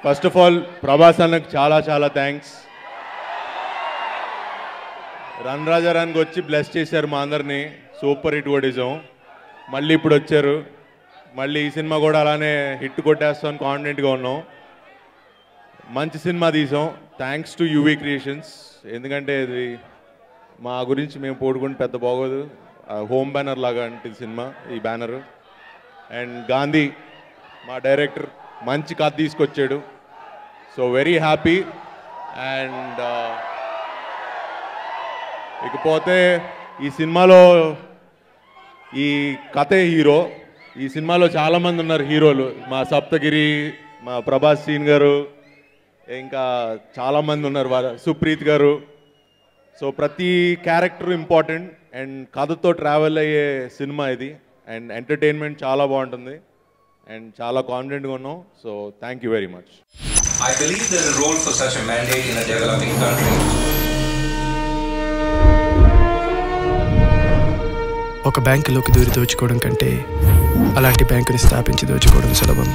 First of all Prabhas అన్నకు చాలా చాలా థ్యాంక్స్. రన్ రాజా రన్కి వచ్చి బ్లెస్ చేశారు మా అందరినీ, సూపర్ హిట్ కొట్టేసాం. మళ్ళీ ఇప్పుడు వచ్చారు, మళ్ళీ ఈ సినిమా కూడా అలానే హిట్ కొట్టేస్తామని కాన్ఫిడెంట్గా ఉన్నాం. మంచి సినిమా తీసాం, థ్యాంక్స్ టు యూవీ క్రియేషన్స్. ఎందుకంటే ఇది మా గురించి మేము పోడుకుంటే పెద్ద బాగోదు, హోమ్ బ్యానర్ లాగా అంటే సినిమా ఈ బ్యానరు. అండ్ గాంధీ మా డైరెక్టర్ మంచి కథ తీసుకొచ్చాడు, సో వెరీ హ్యాపీ. అండ్ ఇకపోతే ఈ సినిమాలో ఈ కథే హీరో. ఈ సినిమాలో చాలామంది ఉన్నారు హీరోలు, మా సప్తగిరి, మా ప్రభాస్ సీన్ గారు, ఇంకా చాలామంది ఉన్నారు, సుప్రీత్ గారు. సో ప్రతి క్యారెక్టర్ ఇంపార్టెంట్ అండ్ కథతో ట్రావెల్ అయ్యే సినిమా ఇది. అండ్ ఎంటర్టైన్మెంట్ చాలా బాగుంటుంది అండ్ చాలా కాన్ఫిడెంట్గా ఉన్నాం. So thank you very much. I believe there is a role for such a mandate in a developing country. ఒక బ్యాంకులోకి దూరి దోచుకోవడం కంటే అలాంటి బ్యాంకుని స్థాపించి దోచుకోవడం సులభం.